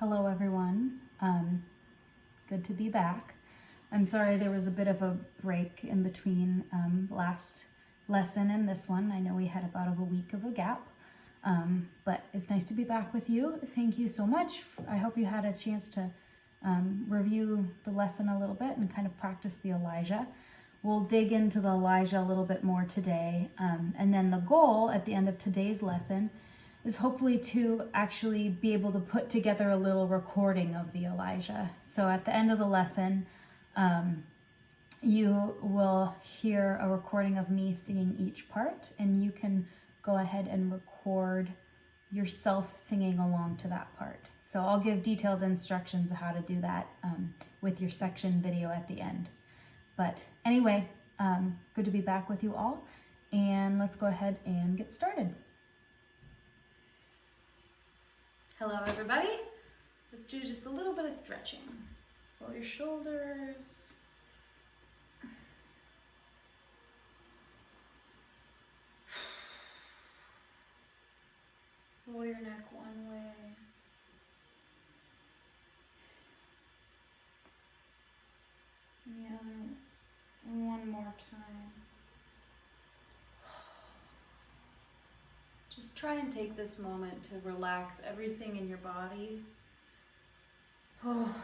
Hello everyone, good to be back. I'm sorry there was a bit of a break in between last lesson and this one. I know we had about a week of a gap, but it's nice to be back with you. Thank you so much. I hope you had a chance to review the lesson a little bit and kind of practice the Elijah. We'll dig into the Elijah a little bit more today, and then the goal at the end of today's lesson is hopefully to actually be able to put together a little recording of the Elijah. So at the end of the lesson, you will hear a recording of me singing each part, and you can go ahead and record yourself singing along to that part. So I'll give detailed instructions of how to do that with your section video at the end. But anyway, good to be back with you all, and let's go ahead and get started. Hello everybody. Let's do just a little bit of stretching. Roll your shoulders. Roll your neck one way. And the other one more time. Just try and take this moment to relax everything in your body. Oh,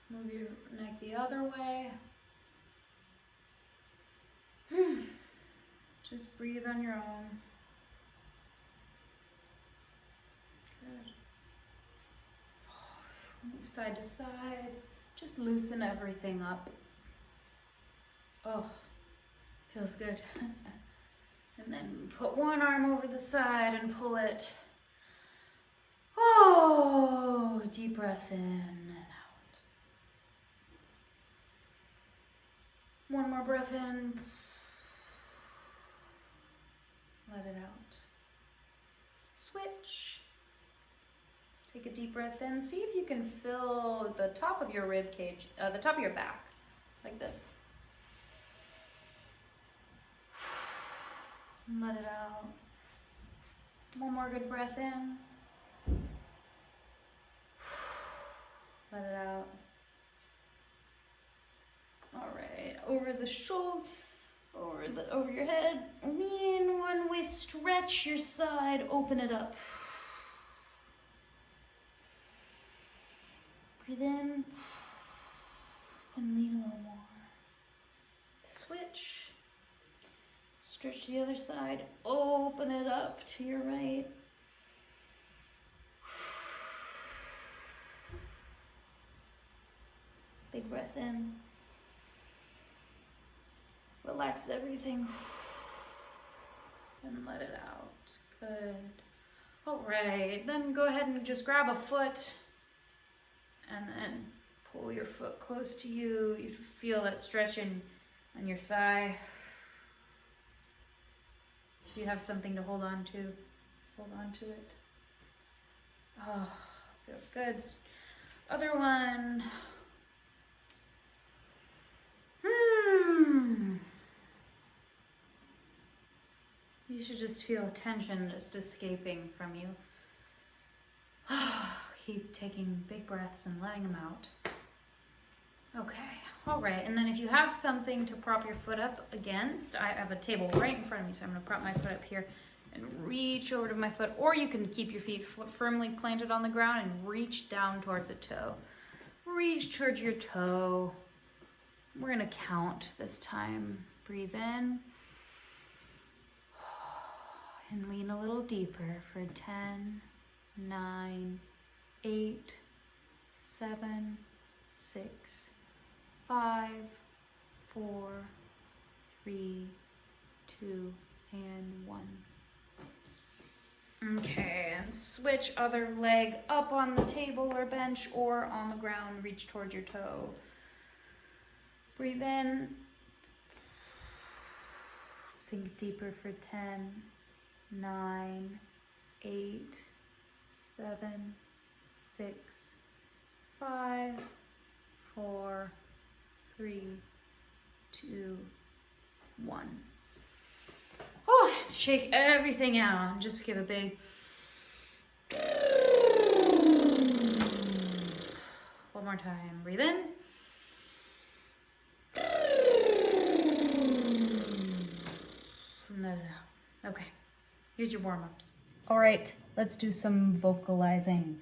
move your neck the other way. Just breathe on your own. Good. Move side to side. Just loosen everything up. Oh, feels good. And then put one arm over the side and pull it. Oh, deep breath in and out. One more breath in. Let it out. Switch. Take a deep breath in. See if you can fill the top of your rib cage, the top of your back, like this. And let it out. One more good breath in. Let it out. All right, over the shoulder, over your head. Lean one way, stretch your side, open it up. Breathe in and lean a little more. Switch. Stretch the other side, open it up to your right. Big breath in. Relax everything. And let it out. Good. All right, then go ahead and just grab a foot and then pull your foot close to you. You feel that stretch on your thigh. Do you have something to hold on to? Hold on to it. Oh, feels good. Other one. You should just feel tension just escaping from you. Keep taking big breaths and letting them out. Okay, all right, and then if you have something to prop your foot up against, I have a table right in front of me, so I'm gonna prop my foot up here and reach over to my foot, or you can keep your feet firmly planted on the ground and reach down towards a toe. Reach towards your toe. We're gonna count this time. Breathe in. And lean a little deeper for 10, 9, 8, 7, 6, 5, 4, 3, 2, and 1. Okay, and switch other leg up on the table or bench or on the ground. Reach toward your toe. Breathe in. Sink deeper for 10, 9, 8, 7, 6, 5, 4, 3, 2, 1. Oh, shake everything out. Just give a big more time. Breathe in. And let it out. Okay, here's your warm-ups. All right, let's do some vocalizing.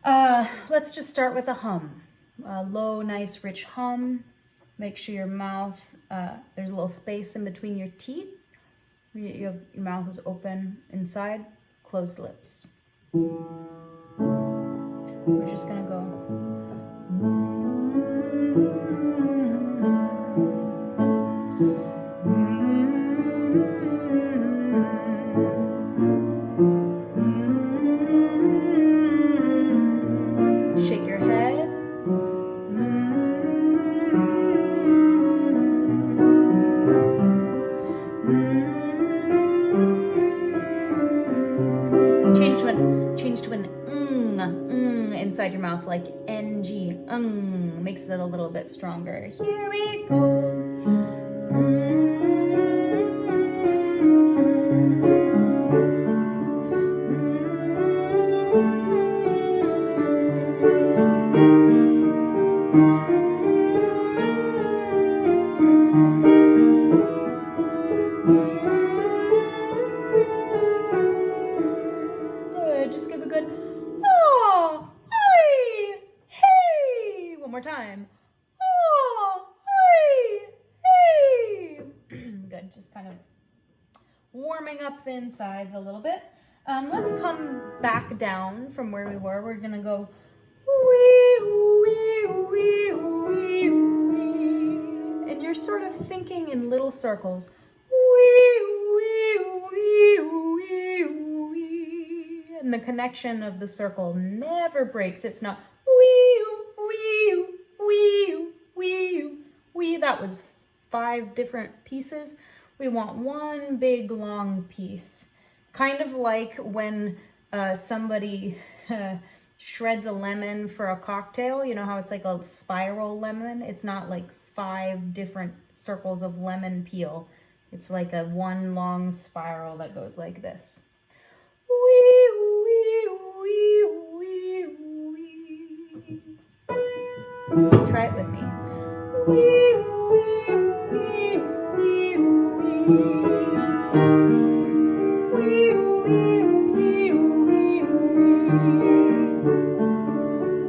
Let's just start with a hum. A low, nice, rich hum. Make sure your mouth, there's a little space in between your teeth. Your mouth is open inside, closed lips. We're just gonna go. Shake your head. Change to an inside your mouth, like ng. Makes it a little bit stronger. Here we go. Good, just give a good oh, hey, hey. One more time. Oh, hey, hey. Good, just kind of warming up the insides a little bit. Let's come back down from where we were. We're gonna go wee, wee, wee, wee, wee. And you're sort of thinking in little circles. Wee, wee, wee, wee, wee. And the connection of the circle never breaks. It's not wee, wee, wee, wee, wee. That was 5 different pieces. We want one big long piece. Kind of like when somebody shreds a lemon for a cocktail. You know how it's like a spiral lemon? It's not like 5 different circles of lemon peel. It's like a one long spiral that goes like this. Wee, wee, wee, wee, wee. Try it with me. Wee, wee, wee, wee, wee. Wee, wee, wee, wee, wee.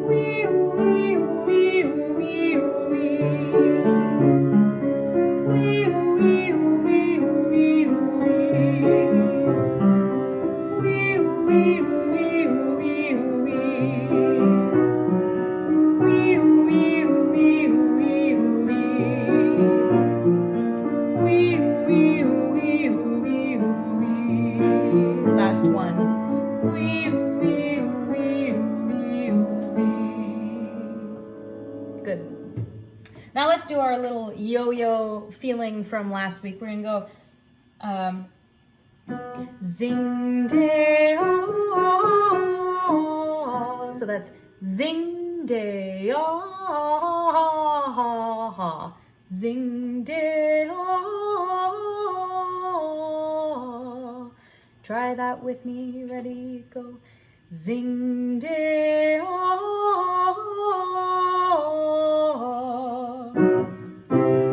Wee, wee, wee, wee, wee. Wee, wee, wee, wee, wee. Wee, wee, wee, wee, wee. Wee, wee, wee, wee, wee. Wee, wee, wee, wee, wee. Last one. Wee, wee, wee, wee, wee. Good. Now let's do our little yo-yo feeling from last week. We're gonna go zing day ah. So that's zing day ah. Zing day ah. Try that with me. Ready, go. Zing day ah.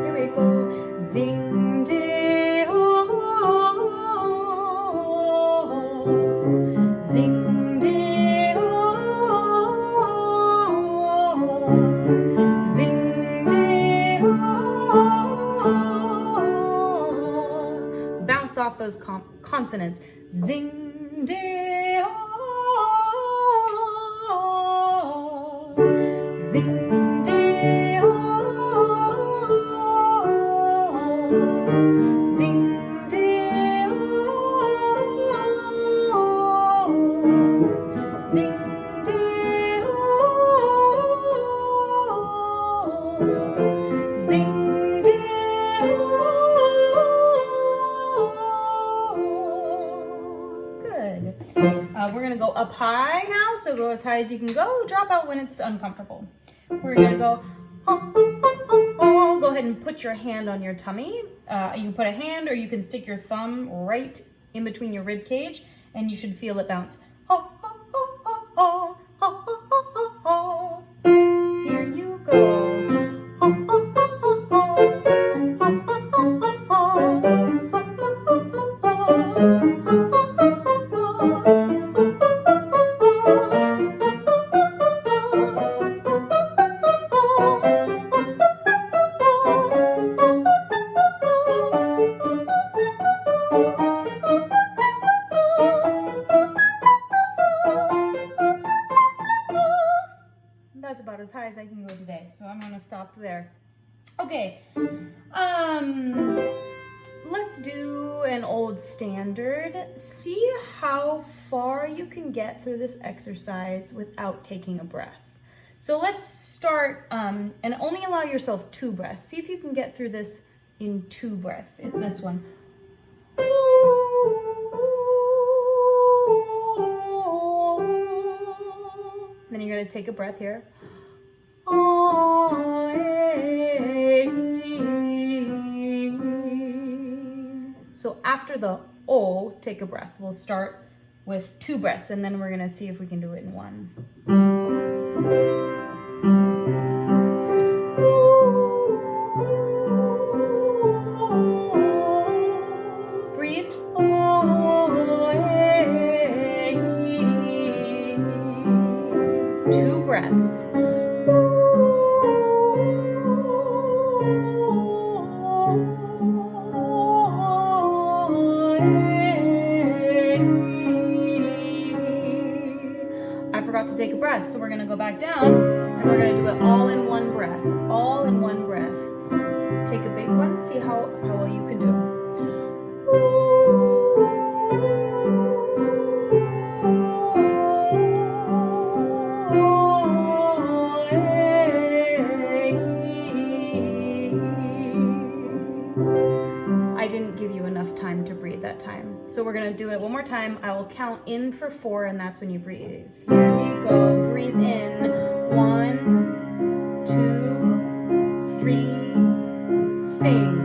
Here we go. Zing day ah. Zing day ah. Zing day ah. Bounce off those consonants. Zing day ah. Zing day ah. Zing day ah. Zing day ah. Zing day ah. Good. We're gonna go up high now, so go as high as you can go. Drop out when it's uncomfortable. We're gonna go. Go ahead and put your hand on your tummy. You can put a hand, or you can stick your thumb right in between your rib cage, and you should feel it bounce. stop there. Okay, let's do an old standard. See how far you can get through this exercise without taking a breath. So let's start, and only allow yourself 2 breaths. See if you can get through this in 2 breaths. It's this one. Then you're gonna take a breath here. So after the O, take a breath. We'll start with 2 breaths, and then we're gonna see if we can do it in 1. Breathe. 2 breaths. To take a breath, so we're going to go back down and we're going to do it all in 1 breath, all in 1 breath. Take a big one, see how well you can do. I didn't give you enough time to breathe that time, so we're going to do it one more time. I will count in for 4, and that's when you breathe. Here we go. Breathe in. 1, 2, 3. Sing.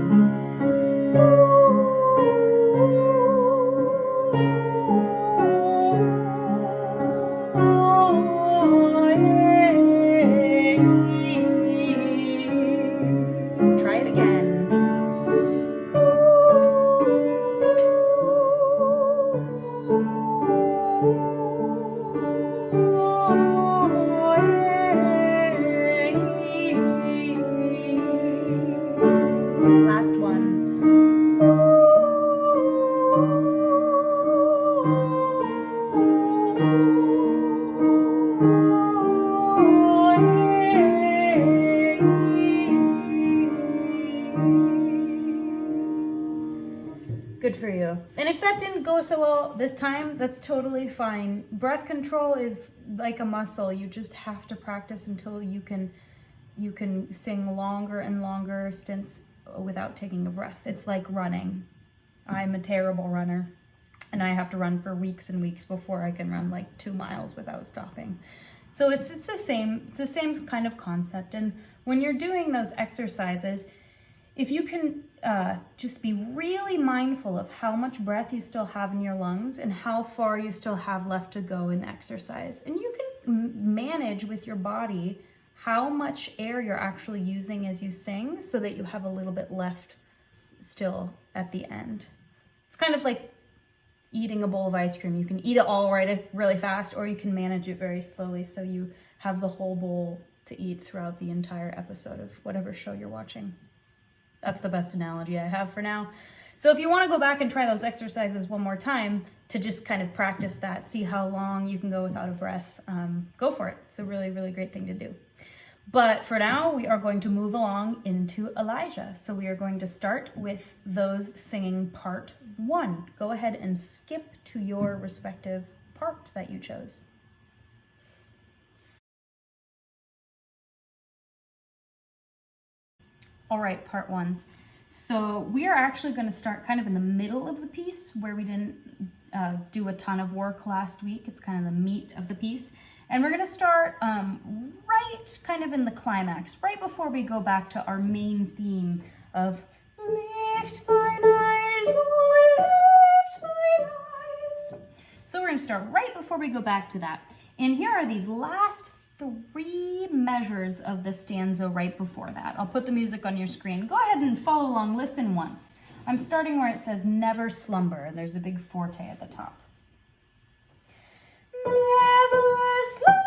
Try it again. Last one. Good for you. And if that didn't go so well this time, that's totally fine. Breath control is like a muscle. You just have to practice until you can sing longer and longer stints without taking a breath. It's like running. I'm a terrible runner, and I have to run for weeks and weeks before I can run like 2 miles without stopping. So it's the same kind of concept. And when you're doing those exercises, if you can just be really mindful of how much breath you still have in your lungs and how far you still have left to go in the exercise, and you can manage with your body how much air you're actually using as you sing so that you have a little bit left still at the end. It's kind of like eating a bowl of ice cream. You can eat it all really fast, or you can manage it very slowly so you have the whole bowl to eat throughout the entire episode of whatever show you're watching. That's the best analogy I have for now. So if you want to go back and try those exercises one more time to just kind of practice that, see how long you can go without a breath, go for it. It's a really, really great thing to do. But for now, we are going to move along into Elijah. So we are going to start with those singing part 1. Go ahead and skip to your respective part that you chose. All right, part 1s. So we are actually going to start kind of in the middle of the piece where we didn't do a ton of work last week. It's kind of the meat of the piece. And we're going to start right kind of in the climax, right before we go back to our main theme of lift thine eyes, oh, lift thine eyes. So we're going to start right before we go back to that. And here are these last 3 measures of the stanza right before that. I'll put the music on your screen. Go ahead and follow along, listen once. I'm starting where it says never slumber, and there's a big forte at the top. Never slumber.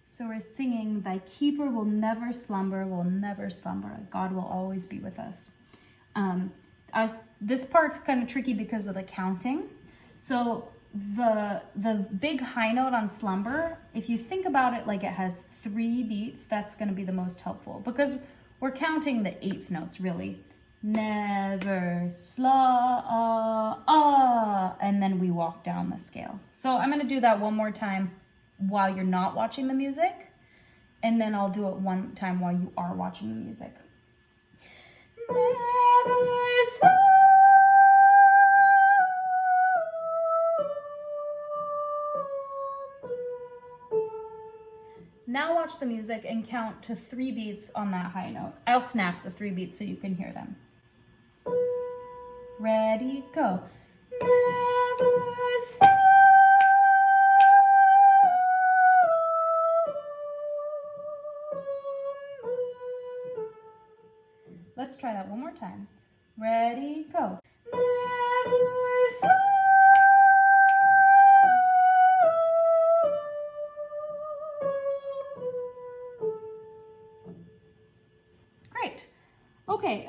So we're singing, thy keeper will never slumber, will never slumber. God will always be with us. This part's kind of tricky because of the counting. So the big high note on slumber, if you think about it like it has 3 beats, that's going to be the most helpful because we're counting the 8th notes really. Never, and then we walk down the scale. So I'm going to do that one more time while you're not watching the music, and then I'll do it one time while you are watching the music. Never slow. Now watch the music and count to 3 beats on that high note. I'll snap the 3 beats so you can hear them. Ready, go. Never slow. Let's try that one more time. Ready, go. Never slow. Great. Okay,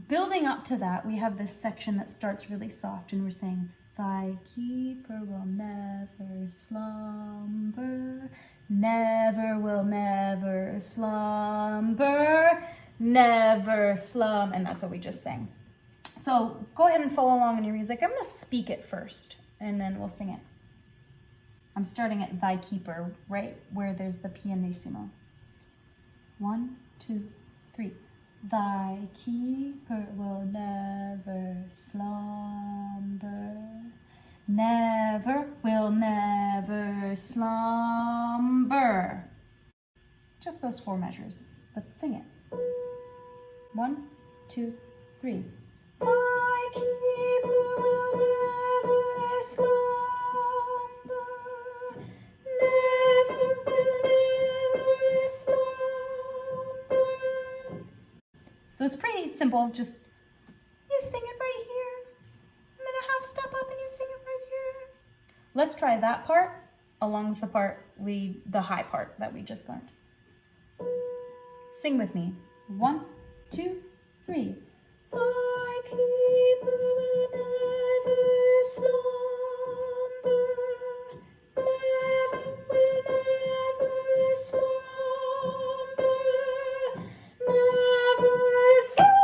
building up to that, we have this section that starts really soft and we're saying, Thy keeper will never slumber, never will never slumber, never slum, and that's what we just sang. So go ahead and follow along in your music. I'm going to speak it first, and then we'll sing it. I'm starting at Thy keeper, right where there's the pianissimo. 1, 2, 3. Thy keeper will never slumber, never will never slumber. Just those 4 measures. Let's sing it. 1, 2, 3. Thy keeper will never slumber, never will never slumber. So it's pretty simple, just you sing it right here, and then a half step up and you sing it right here. Let's try that part along with the part the high part that we just learned. Sing with me. 1, 2, 3. Thy keeper will never slumber, never will never slumber, never slumber.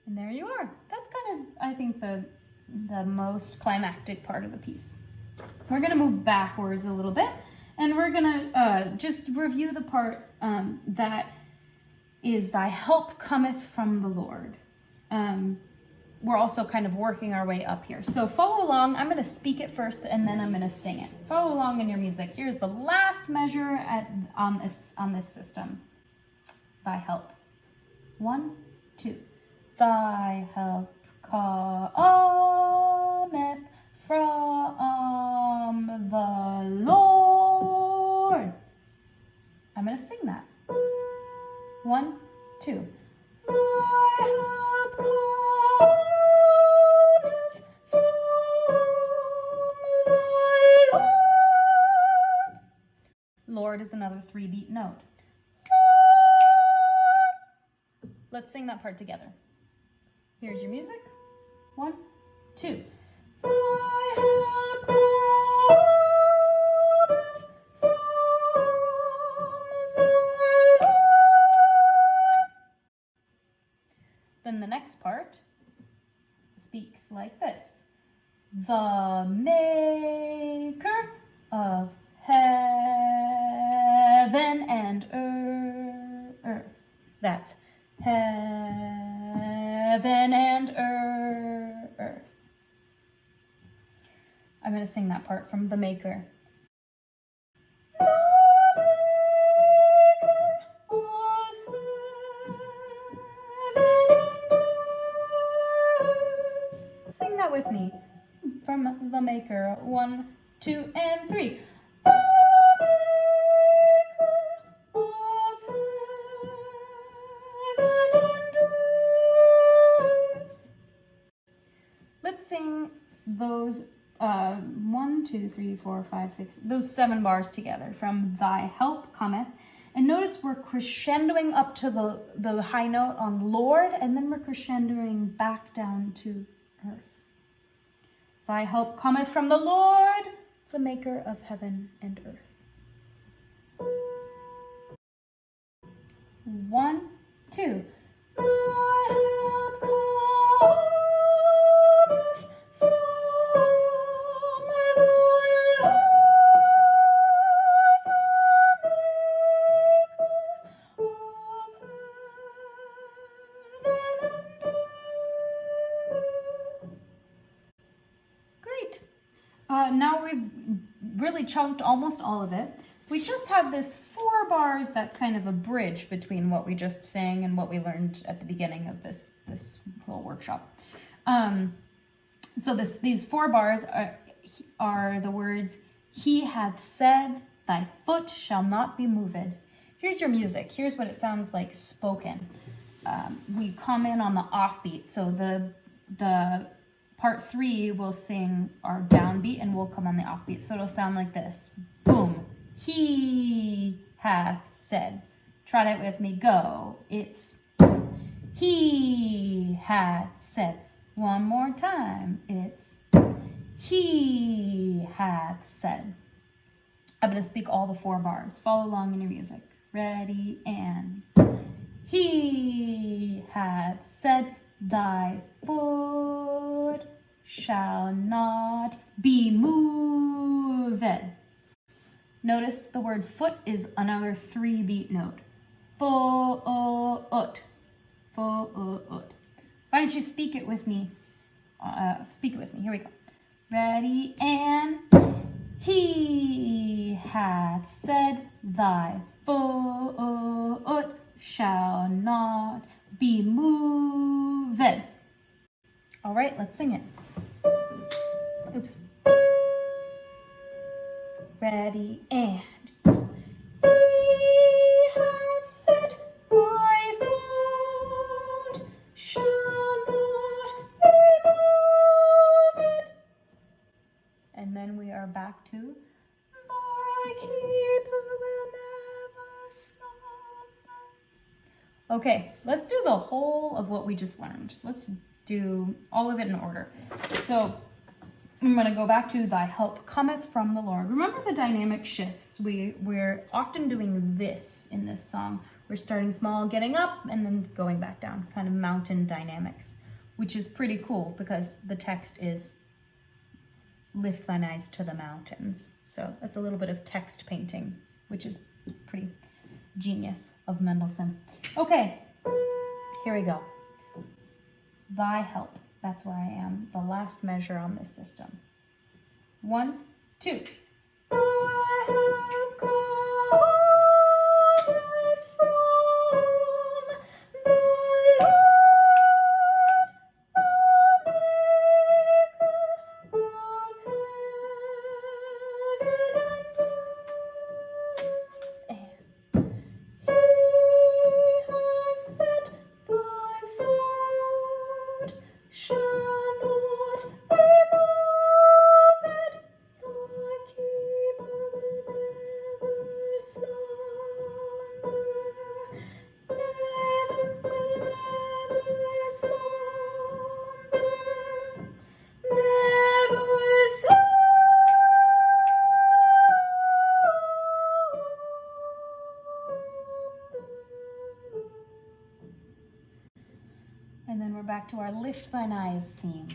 And there you are. That's kind of, I think, the most climactic part of the piece. We're going to move backwards a little bit, and we're going to just review the part that is Thy help cometh from the Lord. We're also kind of working our way up here. So follow along. I'm going to speak it first, and then I'm going to sing it. Follow along in your music. Here's the last measure on this system. Thy help. 1, 2. Thy help cometh from the Lord. I'm going to sing that. 1, 2. Thy help cometh from the Lord. Lord is another 3-beat note. Let's sing that part together. Here's your music. 1, 2. Thy help cometh from the Lord. Then the next part speaks like this. The maker of heaven and earth. That's heaven and earth. I'm going to sing that part from the Maker. Sing that with me. From the Maker. 1, 2, and 3. Let's sing those 1, 2, 3, 4, 5, 6, those 7 bars together from Thy help cometh. And notice we're crescendoing up to the high note on Lord, and then we're crescendoing back down to earth. Thy help cometh from the Lord, the maker of heaven and earth. 1, 2. My help cometh from the Lord. Great. Now we've really chunked almost all of it. We just have this 4 bars that's kind of a bridge between what we just sang and what we learned at the beginning of this whole workshop. So these 4 bars are the words, He hath said, thy foot shall not be moved. Here's your music. Here's what it sounds like spoken. We come in on the offbeat. So the part 3 will sing our downbeat and we'll come on the offbeat. So it'll sound like this. Boom. He hath said. Try that with me. Go. It's boom. He hath said. One more time. It's he hath said. I'm going to speak all the 4 bars. Follow along in your music. Ready and He hath said, thy foot shall not be moved. Notice the word foot is another 3-beat note. Foot. Foot. Why don't you speak it with me? Here we go. Ready and He hath said, thy foot shall not be moved. All right, let's sing it. Oops. Ready and He hath said, thy foot shall not be moved. And then we are back to thy keeper will never slumber. Okay, let's do the whole of what we just learned. Let's do all of it in order. So I'm going to go back to thy help cometh from the Lord. Remember the dynamic shifts. We're often doing this in this song. We're starting small, getting up, and then going back down, kind of mountain dynamics, which is pretty cool because the text is lift thine eyes to the mountains. So that's a little bit of text painting, which is pretty genius of Mendelssohn. Okay, here we go. Thy help. That's where I am. The last measure on this system. 1, 2. Thy help cometh from the Lord, the maker of heaven and earth. He hath said, thy foot shall not be moved. Thy keeper will never slumber. Never slumber. Never slumber. And then we're back to our Lift Thine Eyes theme.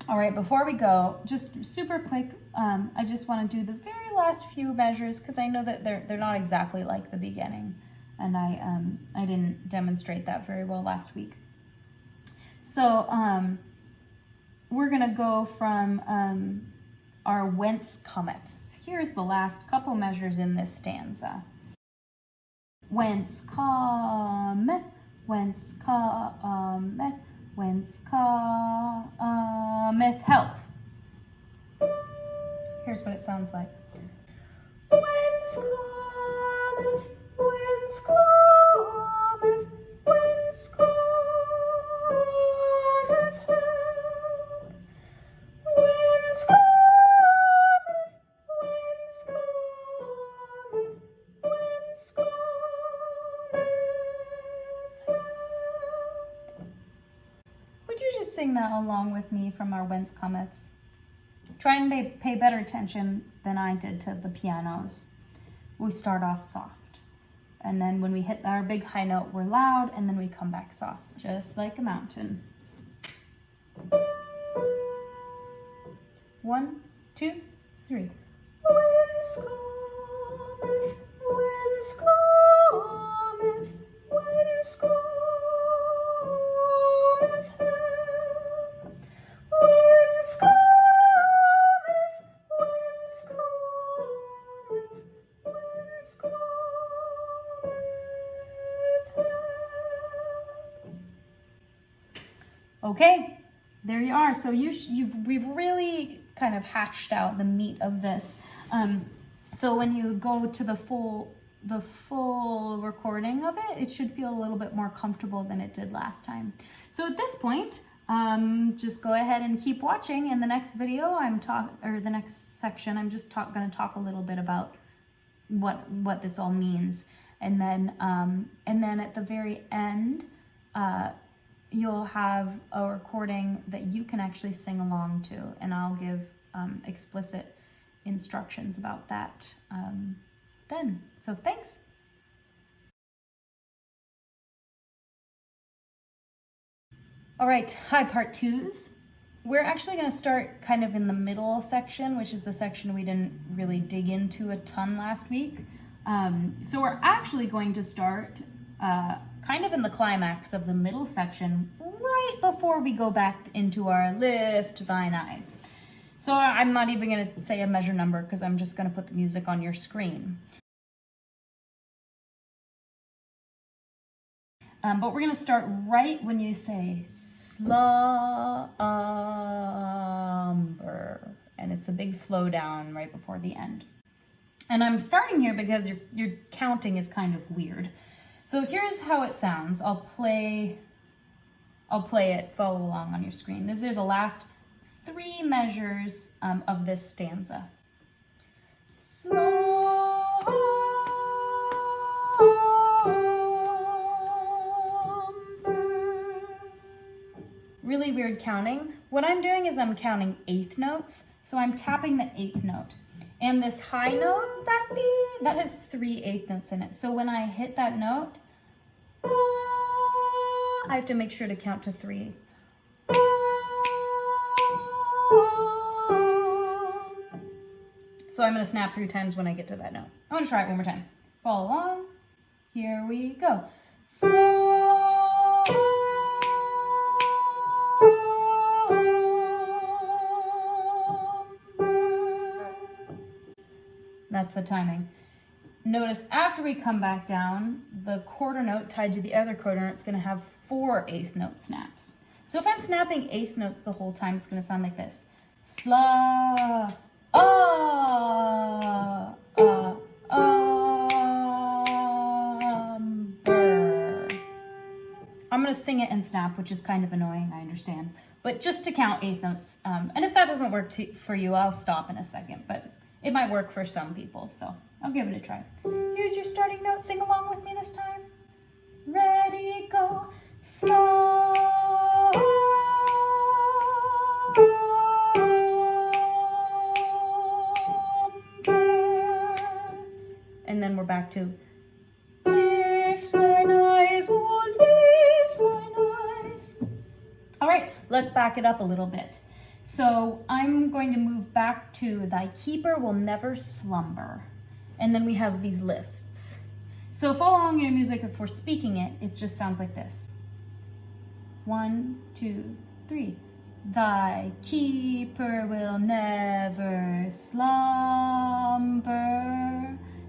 All right, before we go, just super quick, I just want to do the very last few measures because I know that they're not exactly like the beginning, and I didn't demonstrate that very well last week. So we're gonna go from our whence comeths. Here's the last couple measures in this stanza. Whence cometh, whence cometh, whence cometh help. Here's what it sounds like. Whence cometh, whence cometh, whence cometh help. Whence cometh, whence cometh, whence cometh. along with me from our Whence Comeths. Try and pay better attention than I did to the pianos. We start off soft, and then when we hit our big high note, we're loud, and then we come back soft, just like a mountain. 1, 2, 3. Whence cometh, whence cometh, whence cometh help? Whence cometh, whence cometh, whence cometh help? Okay, there you are. So we've really kind of hatched out the meat of this. So when you go to the full recording of it, it should feel a little bit more comfortable than it did last time. So at this point, just go ahead and keep watching. In the next video, the next section, I'm just going to talk a little bit about what this all means, and then at the very end, you'll have a recording that you can actually sing along to, and I'll give explicit instructions about that then. So thanks. All right, hi part twos. We're actually going to start kind of in the middle section, which is the section we didn't really dig into a ton last week. So we're actually going to start kind of in the climax of the middle section, right before we go back into our Lift Thine Eyes. So I'm not even going to say a measure number because I'm just going to put the music on your screen. But we're going to start right when you say slumber, and it's a big slowdown right before the end. And I'm starting here because your counting is kind of weird. So here's how it sounds. I'll play it, follow along on your screen. These are the last 3 measures of this stanza. Really weird counting. What I'm doing is I'm counting 8th notes, so I'm tapping the 8th note. And this high note, that has 3 8th notes in it. So when I hit that note, I have to make sure to count to 3. So I'm going to snap 3 times when I get to that note. I'm going to try it one more time. Follow along. Here we go. That's the timing. Notice after we come back down, the quarter note tied to the other quarter note is going to have 4 8th note snaps. So if I'm snapping 8th notes the whole time, it's going to sound like this. Sla, I'm going to sing it and snap, which is kind of annoying, I understand. But just to count 8th notes, and if that doesn't work for you, I'll stop in a second, but it might work for some people, so I'll give it a try. Here's your starting note. Sing along with me this time. Ready, go. Slumber. And then we're back to lift thine eyes, oh lift thine eyes. All right, let's back it up a little bit. So I'm going to move back to thy keeper will never slumber. And then we have these lifts. So follow along your music. If we're speaking it, it just sounds like this. 1, 2, 3. Thy keeper will never slumber.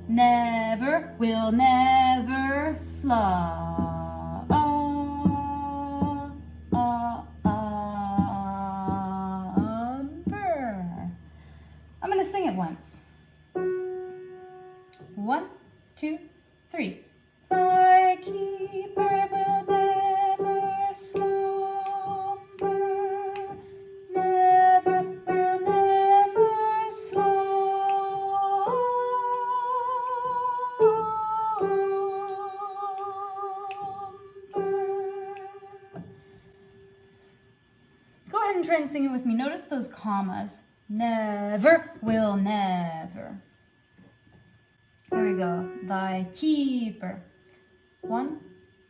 Never will never slumber. I'm going to sing it once. 1, 2, 3. Thy keeper will never slumber. Never will never slumber. Go ahead try and sing it with me. Notice those commas. Never will never. Here we go. Thy keeper. One,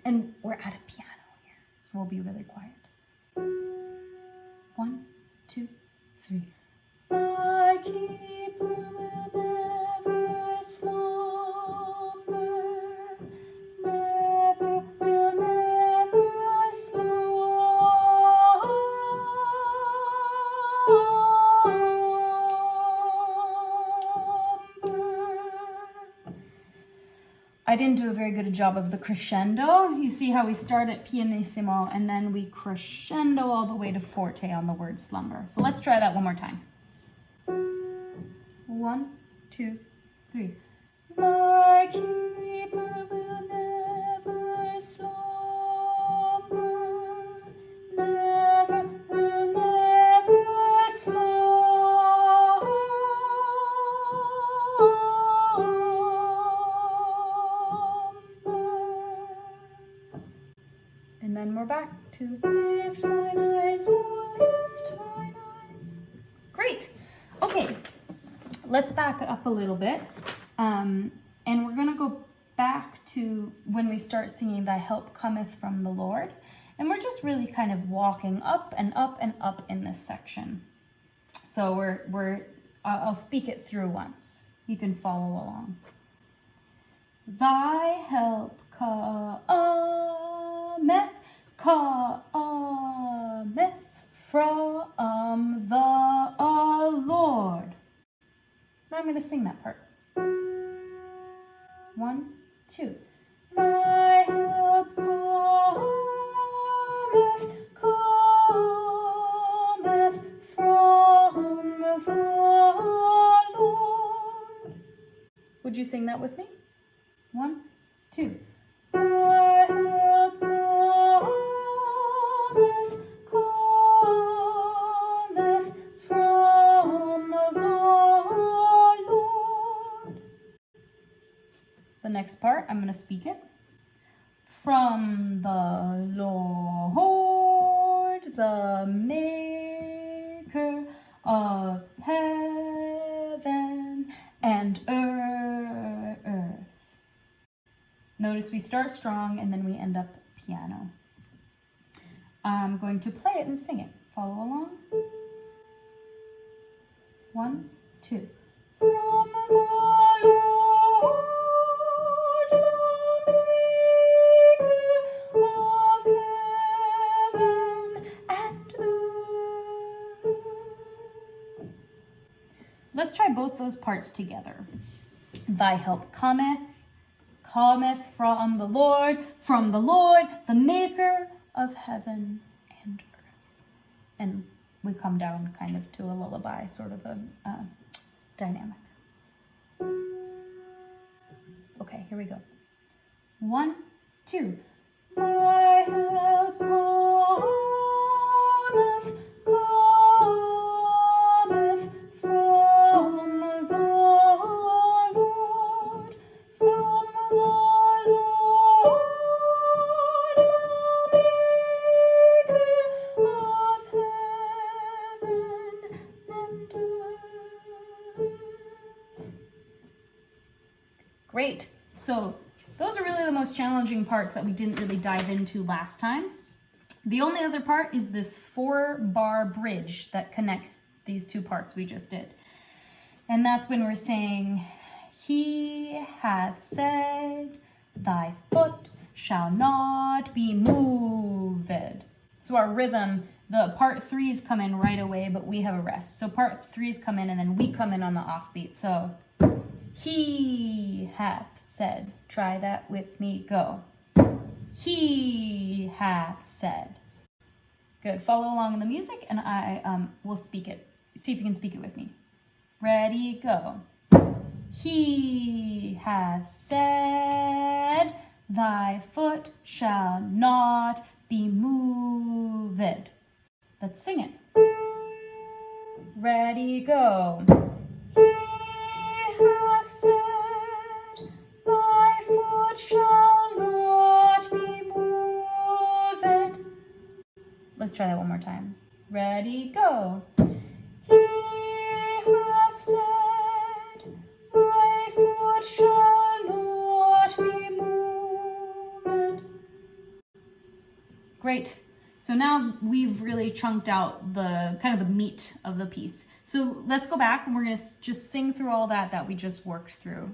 and we're at a piano here, so we'll be really quiet. 1, 2, 3. Thy keeper will never slumber, never will never slumber. I didn't do a very good job of the crescendo. You see how we start at pianissimo and then we crescendo all the way to forte on the word slumber. So let's try that one more time. 1, 2, 3. Thy keeper will never slumber, never will never slumber. And then we're back to lift thine eyes, oh lift thine eyes. Great. Okay, let's back up a little bit. And we're going to go back to when we start singing Thy help cometh from the Lord. And we're just really kind of walking up and up and up in this section. So I'll speak it through once. You can follow along. Thy help cometh from the Lord. Now I'm going to sing that part. 1, 2. Thy help cometh from the Lord. Would you sing that with me? 1, 2. Thy help cometh from the Lord. The next part, I'm going to speak it. From the Lord, the maker of heaven and earth. Notice we start strong and then we end up piano. I'm going to play it and sing it. Follow along. 1, 2. From the Lord, the maker of heaven and earth. Let's try both those parts together. Thy help cometh from the Lord, the maker of heaven and earth. And we come down kind of to a lullaby, sort of a dynamic. Okay, here we go. 1, 2. Thy help cometh from the Lord, from the Lord, the maker of heaven and earth. Great. So those are really the most challenging parts that we didn't really dive into last time. The only other part is this 4-bar bridge that connects these two parts we just did. And that's when we're saying, He hath said, thy foot shall not be moved. So our rhythm, the part 3s come in right away, but we have a rest. So part 3s come in and then we come in on the offbeat. So He hath said. Try that with me. Go. He hath said. Good. Follow along in the music and I will speak it. See if you can speak it with me. Ready, go. He hath said, thy foot shall not be moved. Let's sing it. Ready, go. He hath said, thy foot shall not be moved. Let's try that one more time. Ready, go. He hath said, my foot shall not be moved. Great. So now we've really chunked out the kind of the meat of the piece. So let's go back and we're going to just sing through all that we just worked through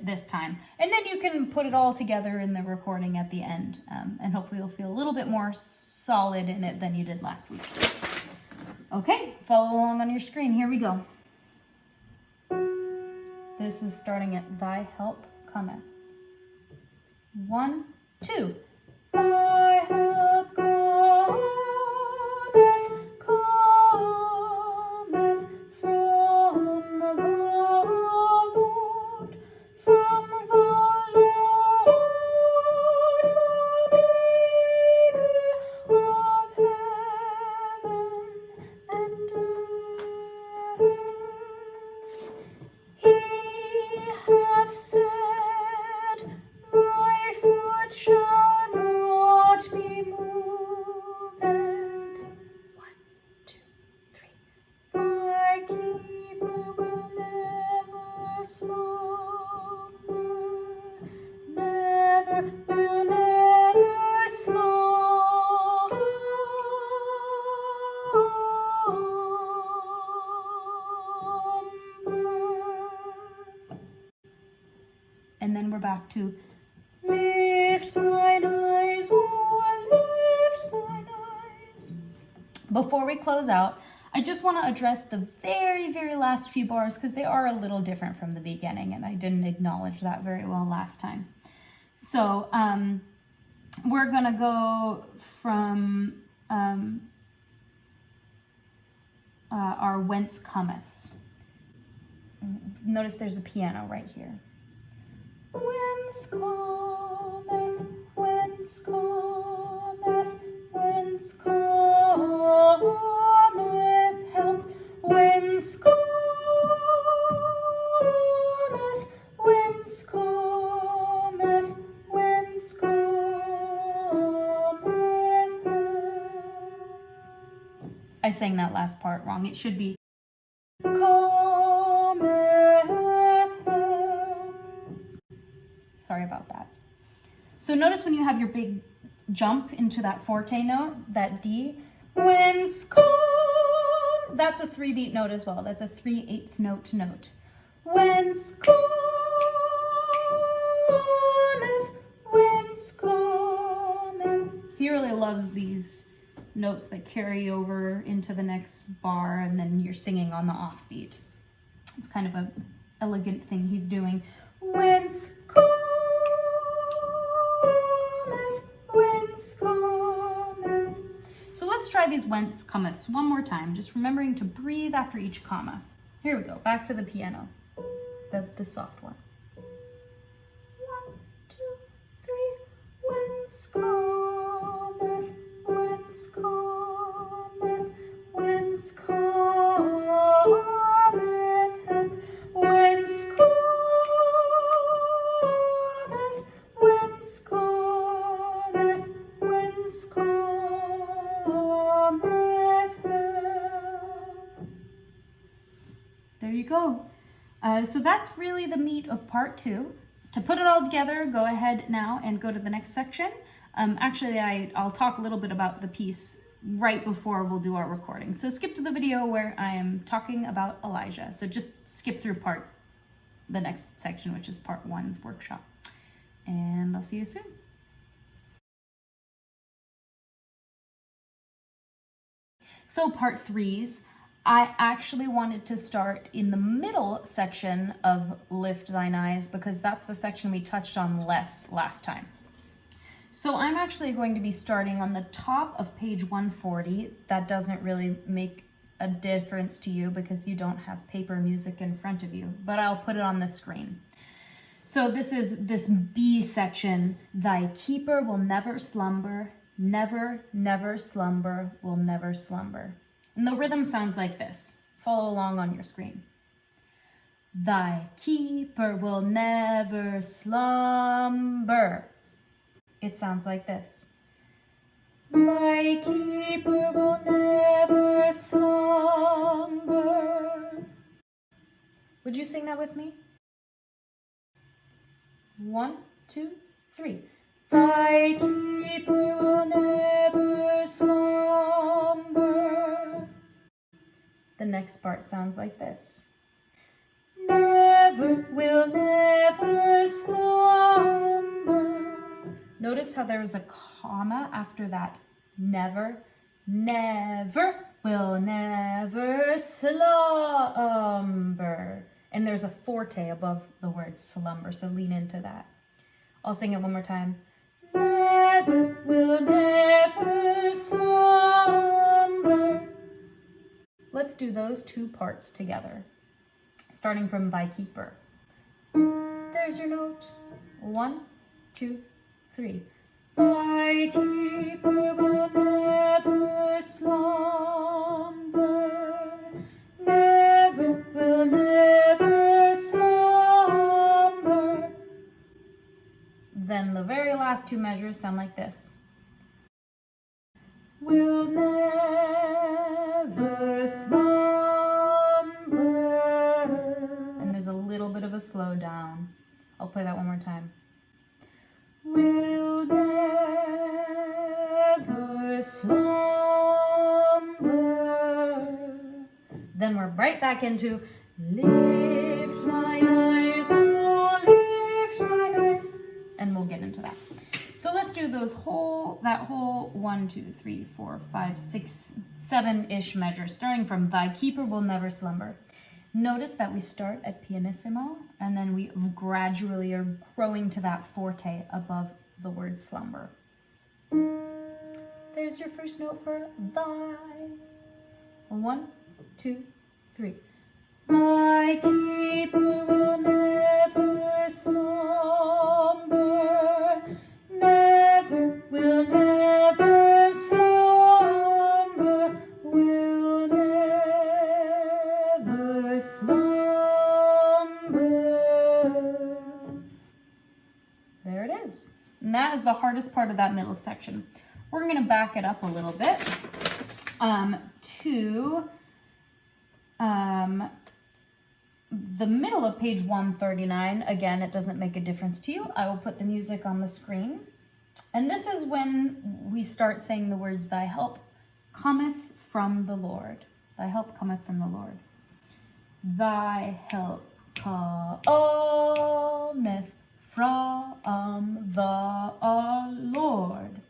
this time. And then you can put it all together in the recording at the end. And hopefully you'll feel a little bit more solid in it than you did last week. Okay, follow along on your screen. Here we go. This is starting at Thy help cometh. 1, 2. Thy help cometh from the Lord, from the Lord, the maker of heaven and earth. He hath said, my foot shall not be moved. 1, 2, 3. My keeper will never slumber, will never slumber. And then we're back to lift thine eyes, oh, lift thine eyes. Before we close out, I just want to address the very, very last few bars because they are a little different from the beginning and I didn't acknowledge that very well last time. So we're going to go from our whence cometh. Notice there's a piano right here. Whence cometh, whence cometh, whence cometh help, whence cometh, whence cometh, whence cometh help. I sang that last part wrong. It should be cometh help. Sorry about that. So notice when you have your big jump into that forte note, that D, whence come, that's a 3-beat note as well. That's a 3/8 note to note. Whence cometh, whence cometh. He really loves these notes that carry over into the next bar and then you're singing on the offbeat. It's kind of an elegant thing he's doing. Whence cometh, whence cometh. So let's try these whence comeths one more time, just remembering to breathe after each comma. Here we go, back to the piano, the soft one. 1, 2, 3, whence cometh, whence cometh, whence cometh help, whence cometh, whence cometh, whence cometh help. There you go. So that's really the meat of part 2. To put it all together, go ahead now and go to the next section. Actually, I'll talk a little bit about the piece right before we'll do our recording. So skip to the video where I am talking about Elijah. So just skip through the next section, which is part 1's workshop. And I'll see you soon. So part 3's, I actually wanted to start in the middle section of Lift Thine Eyes because that's the section we touched on less last time. So I'm actually going to be starting on the top of page 140. That doesn't really make a difference to you because you don't have paper music in front of you, but I'll put it on the screen. So this is this B section. Thy keeper will never slumber, never, never slumber, will never slumber. And the rhythm sounds like this. Follow along on your screen. Thy keeper will never slumber. It sounds like this. Thy keeper will never slumber. Would you sing that with me? 1, 2, 3. Thy keeper will never slumber. The next part sounds like this. Never will never slumber. Notice how there is a comma after that never. Never will never slumber. And there's a forte above the word slumber, so lean into that. I'll sing it one more time. Never will never slumber. Let's do those two parts together, starting from thy keeper. There's your note. 1, 2, 3. Thy keeper will never slumber. Never will never slumber. Then the very last two measures sound like this. Will never slumber. And there's a little bit of a slow down. I'll play that one more time. Will never slumber. Then we're right back into lift mine eyes, oh, lift mine eyes. And we'll get into that. So let's do that whole 1, 2, 3, 4, 5, 6, 7-ish measures, starting from thy keeper will never slumber. Notice that we start at pianissimo and then we gradually are growing to that forte above the word slumber. There's your first note for thy. 1, 2, 3. Thy keeper will never slumber. Never will never slumber. Will never slumber. There it is. And that is the hardest part of that middle section. We're going to back it up a little bit to the middle of page 139. Again, it doesn't make a difference to you. I will put the music on the screen. And this is when we start saying the words, thy help cometh from the Lord. Thy help cometh from the Lord. Thy help cometh from the Lord.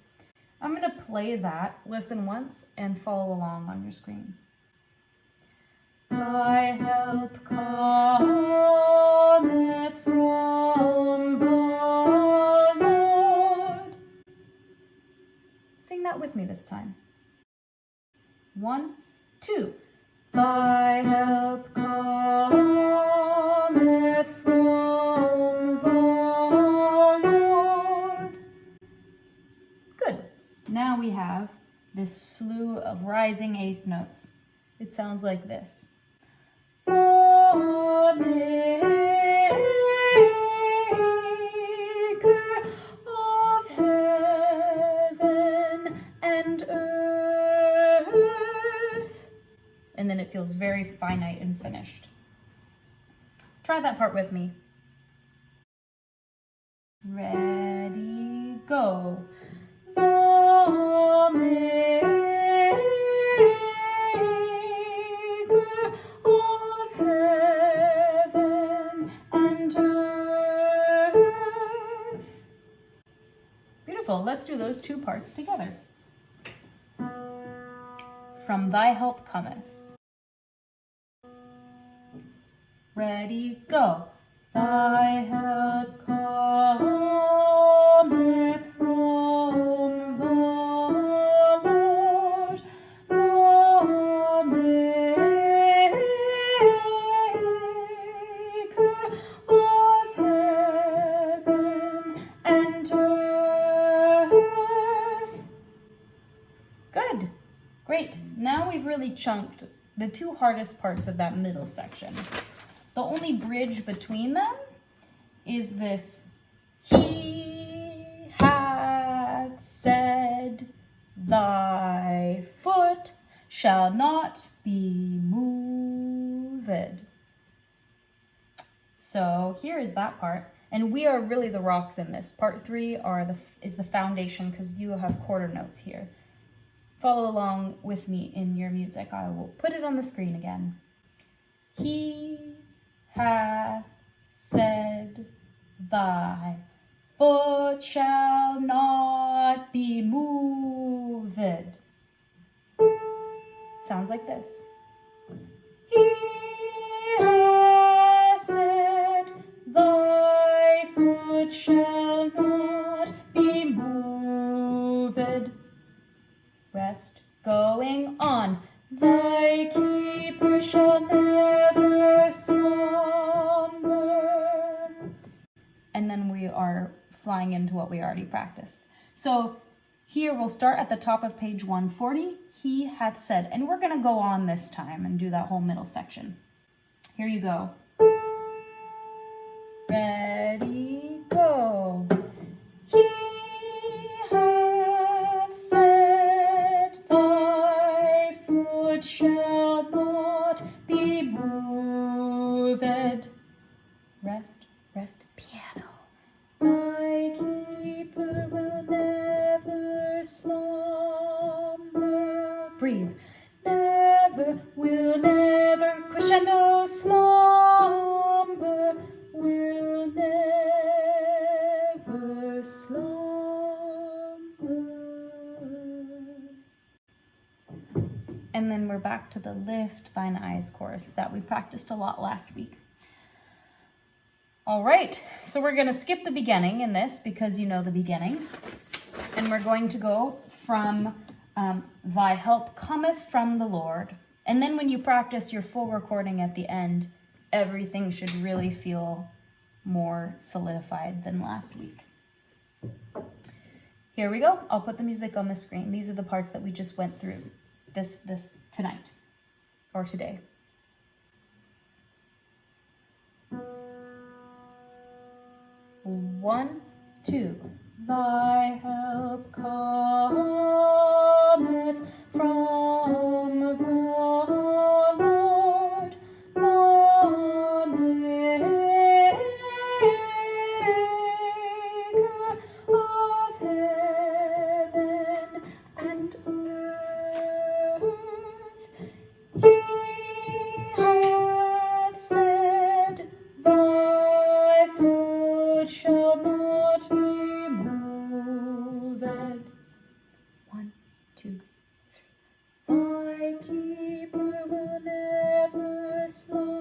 I'm going to play that. Listen once and follow along on your screen. Thy help cometh from the Lord. Sing that with me this time. 1, 2. Thy help cometh from the Lord. Good. Now we have this slew of rising eighth notes. It sounds like this. Maker of heaven and earth. And then it feels very finite and finished. Try that part with me. Ready, go. The maker of heaven and earth. Beautiful. Let's do those two parts together. From thy help cometh. Ready, go. Thy help cometh from the Lord, the maker of heaven and earth. Good. Great. Now we've really chunked the two hardest parts of that middle section. The only bridge between them is this, he hath said Thy foot shall not be moved. So here is that part. And we are really the rocks in this. Part 3 is the foundation because you have quarter notes here. Follow along with me in your music. I will put it on the screen again. He hath said, thy foot shall not be moved. Sounds like this. He has said, thy foot shall not be moved. Rest. Going on. Thy keeper shall never slumber. And then we are flying into what we already practiced. So here we'll start at the top of page 140. He hath said, and we're going to go on this time and do that whole middle section. Here you go. Ready, go. He hath said, thy foot shall not be moved. Rest, rest, piano. My keeper will never slumber. Breathe. Will never, crescendo, slumber. Will never slumber. And then we're back to the Lift Thine Eyes chorus that we practiced a lot last week. All right, so we're going to skip the beginning in this because you know the beginning. And we're going to go from thy help cometh from the Lord. And then when you practice your full recording at the end, everything should really feel more solidified than last week. Here we go. I'll put the music on the screen. These are the parts that we just went through this tonight or today. One, two. Thy help cometh from the Lord, the maker of heaven and earth. He hath said, thy foot shall not be moved. 1, 2, 3. My keeper will never slumber.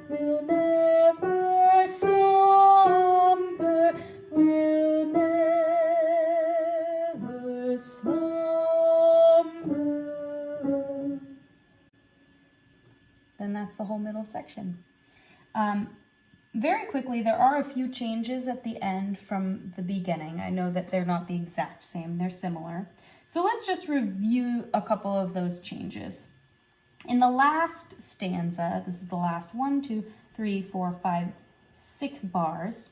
Will never slumber. Will never slumber. Then that's the whole middle section. Very quickly, there are a few changes at the end from the beginning. I know that they're not the exact same, they're similar. So let's just review a couple of those changes. In the last stanza, this is the last 1, 2, 3, 4, 5, 6 bars,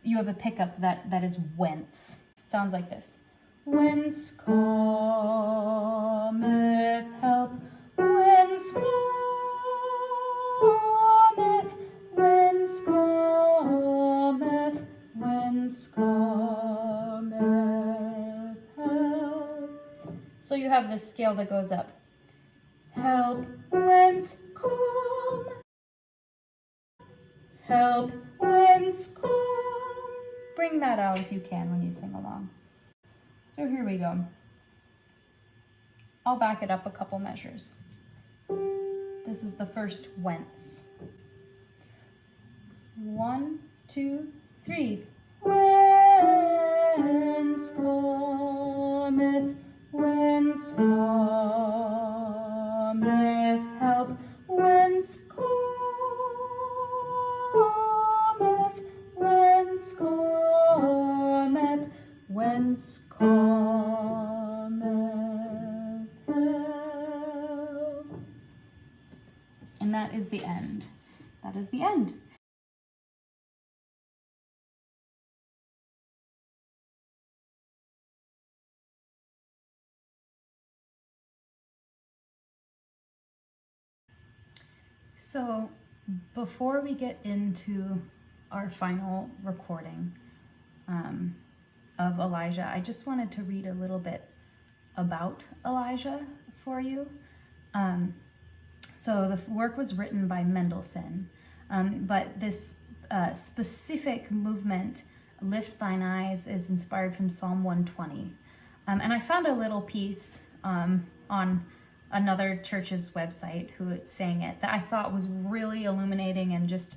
you have a pickup that is whence. Sounds like this. Whence cometh help, whence cometh, whence cometh, whence cometh help. So you have this scale that goes up. Help, whence come? Help, whence come? Bring that out if you can when you sing along. So here we go. I'll back it up a couple measures. This is the first whence. 1, 2, 3. Whence cometh, whence cometh help, whence cometh, whence cometh, whence cometh help. And that is the end. That is the end. So before we get into our final recording of Elijah, I just wanted to read a little bit about Elijah for you. So the work was written by Mendelssohn, but this specific movement, Lift Thine Eyes, is inspired from Psalm 120. And I found a little piece on another church's website who sang it that I thought was really illuminating and just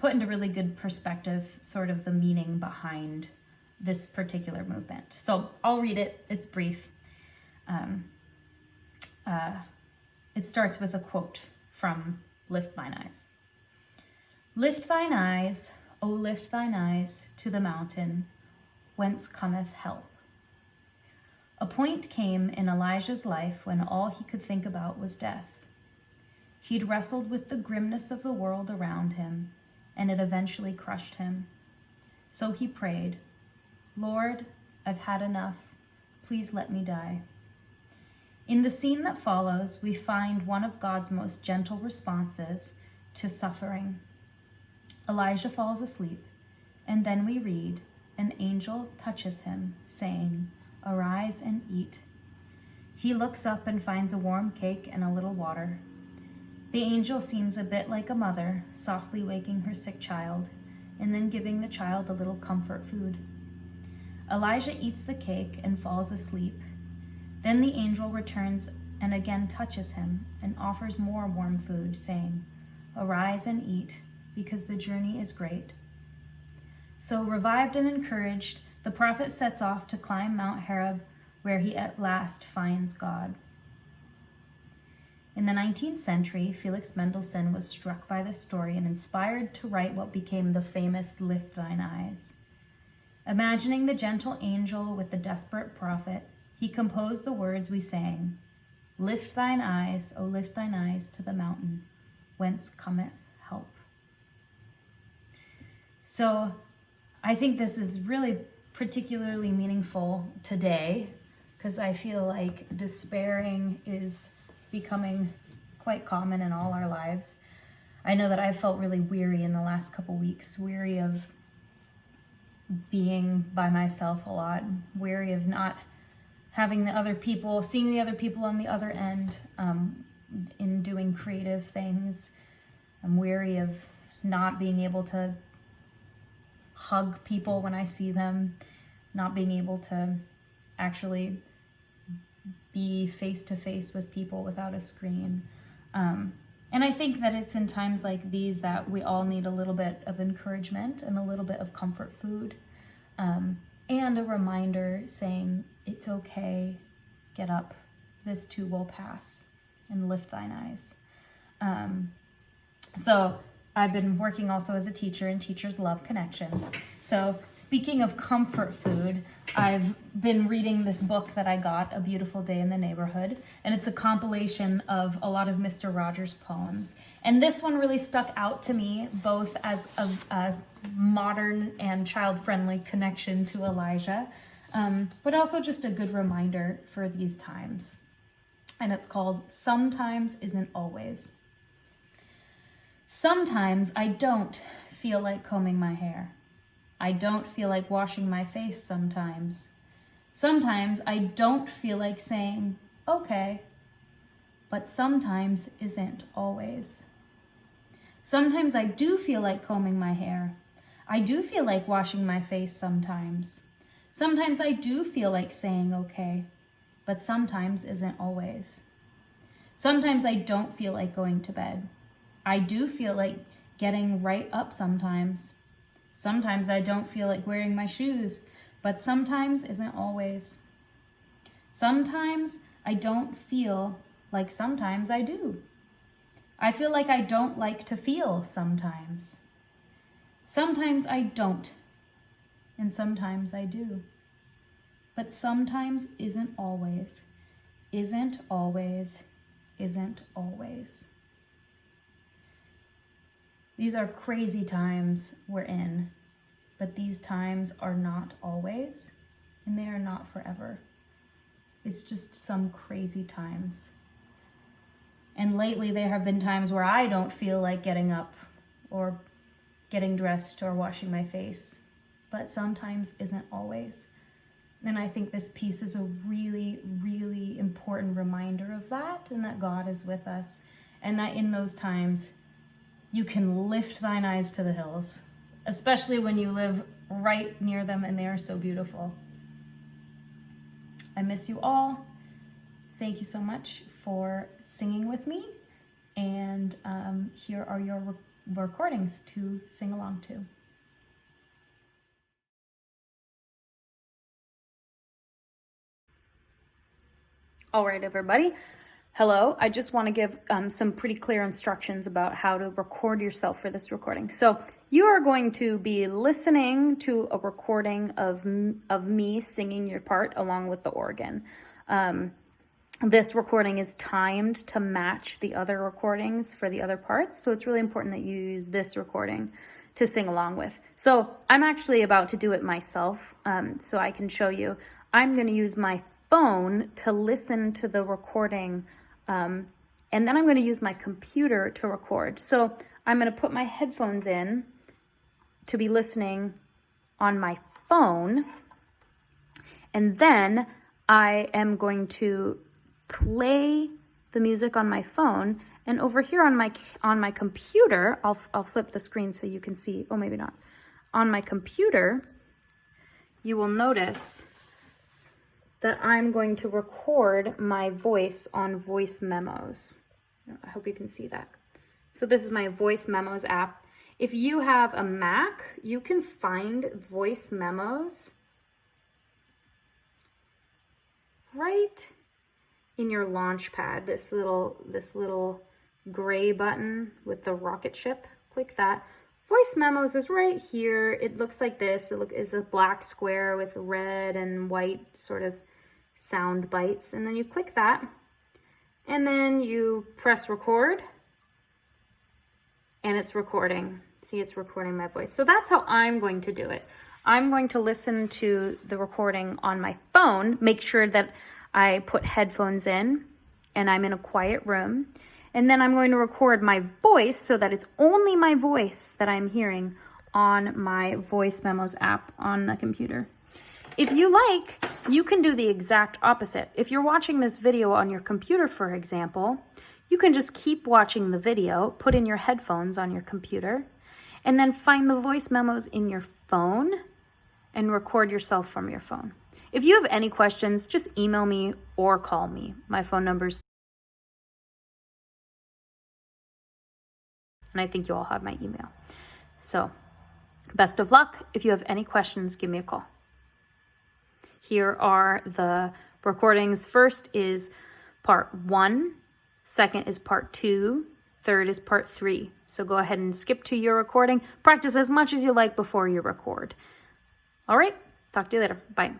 put into really good perspective sort of the meaning behind this particular movement. So I'll read it. It's brief. It starts with a quote from Lift Thine Eyes. Lift thine eyes, O lift thine eyes to the mountain, whence cometh help. A point came in Elijah's life when all he could think about was death. He'd wrestled with the grimness of the world around him, and it eventually crushed him. So he prayed, Lord, I've had enough. Please let me die. In the scene that follows, we find one of God's most gentle responses to suffering. Elijah falls asleep, and then we read, an angel touches him, saying, Arise and eat. He looks up and finds a warm cake and a little water. The angel seems a bit like a mother, softly waking her sick child, and then giving the child a little comfort food. Elijah eats the cake and falls asleep. Then the angel returns and again touches him and offers more warm food, saying, Arise and eat, because the journey is great. So, revived and encouraged, the prophet sets off to climb Mount Horeb, where he at last finds God. In the 19th century, Felix Mendelssohn was struck by this story and inspired to write what became the famous Lift Thine Eyes. Imagining the gentle angel with the desperate prophet, he composed the words we sang, Lift thine eyes, O lift thine eyes to the mountain, whence cometh help. So I think this is really particularly meaningful today because I feel like despairing is becoming quite common in all our lives. I know that I've felt really weary in the last couple weeks, weary of being by myself a lot, weary of not having the other people, seeing the other people on the other end in doing creative things. I'm weary of not being able to hug people when I see them, not being able to actually be face to face with people without a screen. And I think that it's in times like these that we all need a little bit of encouragement and a little bit of comfort food, and a reminder saying, it's okay, get up, this too will pass, and lift thine eyes. So I've been working also as a teacher, and teachers love connections. So speaking of comfort food, I've been reading this book that I got, A Beautiful Day in the Neighborhood, and it's a compilation of a lot of Mr. Rogers poems. And this one really stuck out to me, both as a modern and child-friendly connection to Elijah, but also just a good reminder for these times. And it's called Sometimes Isn't Always. Sometimes I don't feel like combing my hair. I don't feel like washing my face sometimes. Sometimes I don't feel like saying, okay, but sometimes isn't always. Sometimes I do feel like combing my hair. I do feel like washing my face sometimes. Sometimes I do feel like saying okay, but sometimes isn't always. Sometimes I don't feel like going to bed. I do feel like getting right up sometimes. Sometimes I don't feel like wearing my shoes, but sometimes isn't always. Sometimes I don't feel like sometimes I do. I feel like I don't like to feel sometimes. Sometimes I don't, and sometimes I do. But sometimes isn't always, isn't always, isn't always. These are crazy times we're in, but these times are not always, and they are not forever. It's just some crazy times. And lately there have been times where I don't feel like getting up or getting dressed or washing my face, but sometimes isn't always. And I think this piece is a really, really important reminder of that, and that God is with us, and that in those times you can lift thine eyes to the hills, especially when you live right near them and they are so beautiful. I miss you all. Thank you so much for singing with me, and here are your recordings to sing along to. All right, everybody. Hello. I just want to give some pretty clear instructions about how to record yourself for this recording. So you are going to be listening to a recording of me singing your part along with the organ. This recording is timed to match the other recordings for the other parts, so it's really important that you use this recording to sing along with. So I'm actually about to do it myself, so I can show you. I'm going to use my phone to listen to the recording, and then I'm going to use my computer to record. So I'm going to put my headphones in to be listening on my phone, and then I am going to play the music on my phone, and over here on my computer, I'll flip the screen so you can see. Oh, maybe not. On my computer, you will notice that I'm going to record my voice on Voice Memos. I hope you can see that. So this is my Voice Memos app. If you have a Mac, you can find Voice Memos right in your Launchpad. This little gray button with the rocket ship. Click that. Voice Memos is right here. It looks like this. It is a black square with red and white sort of sound bites, and then you click that, and then you press record, and it's recording. See, it's recording my voice. So that's how I'm going to do it. I'm going to listen to the recording on my phone, make sure that I put headphones in and I'm in a quiet room, and then I'm going to record my voice so that it's only my voice that I'm hearing on my Voice Memos app on the computer. If you like, you can do the exact opposite. If you're watching this video on your computer, for example, you can just keep watching the video, put in your headphones on your computer, and then find the Voice Memos in your phone and record yourself from your phone. If you have any questions, just email me or call me. My phone number's, and I think you all have my email. So, best of luck. If you have any questions, give me a call. Here are the recordings. First is part 1, second is part 2, third is part 3. So go ahead and skip to your recording. Practice as much as you like before you record. All right, talk to you later. Bye.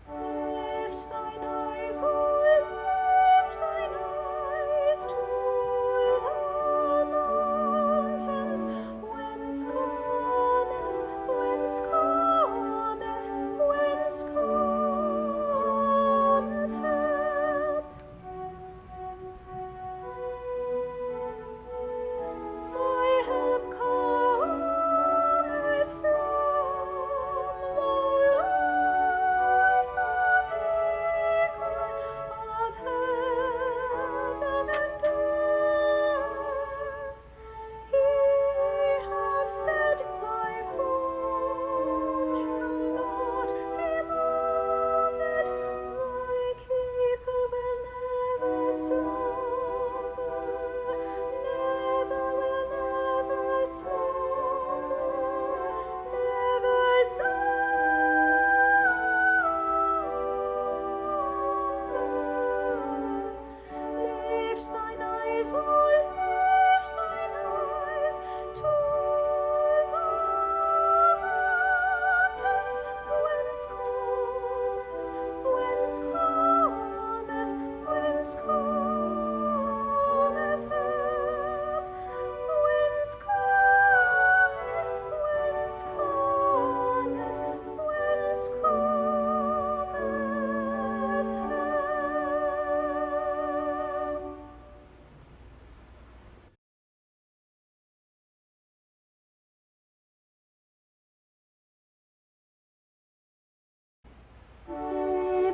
Lift thine eyes, lift thine eyes to the mountains, whence cometh help. Thy help cometh from the Lord, the Maker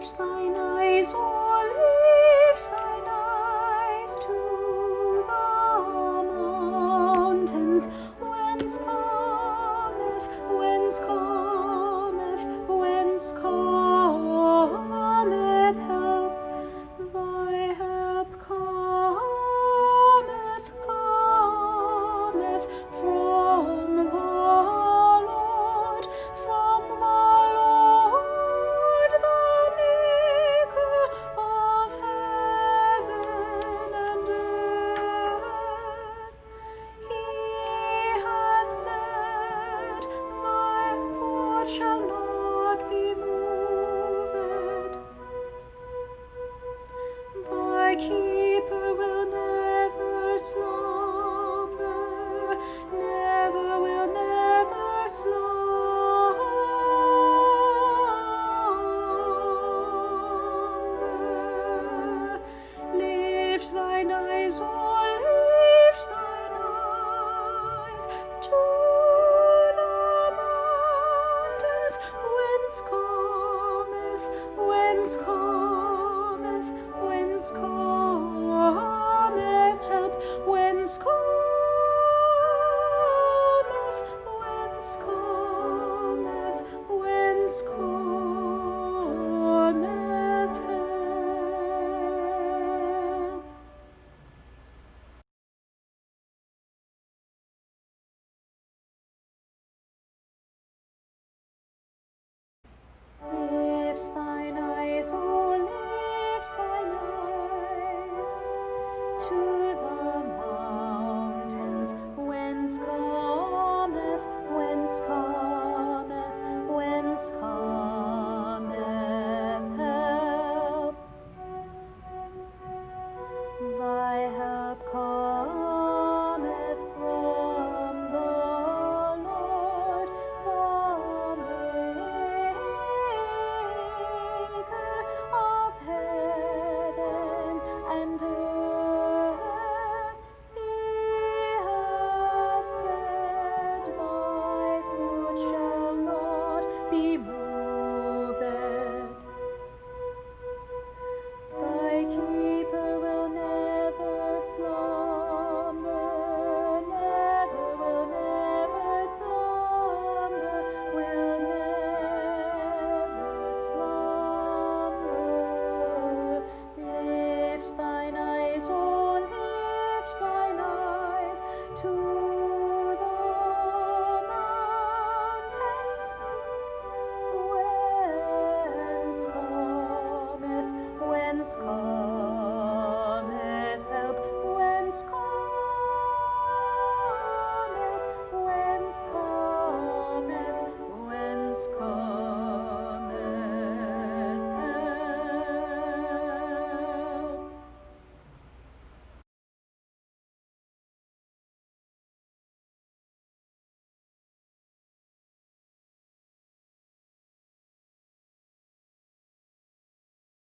Lift thine eyes, oh, lift thine eyes to the mountains. Whence cometh, whence cometh, whence cometh help? Thy help cometh, cometh from the Lord, the Maker of heaven and earth. He hath said, thy foot shall not be moved. Thy keeper will never slumber, will never slumber. Lift thine eyes, oh, lift thine eyes to the mountains. Whence cometh, whence cometh, whence cometh help? Whence cometh, whence cometh, whence cometh help? Lift thine eyes, oh, lift thine eyes to the mountains. Whence cometh, whence cometh, whence cometh help? Thy help cometh from the Lord, the Maker of heaven and earth. He hath said, thy foot shall not be moved. Thy keeper will never slumber, will never slumber, will never slumber. Lift thine eyes, oh, lift thine eyes to the mountains. Whence cometh help? Whence cometh, whence cometh, whence cometh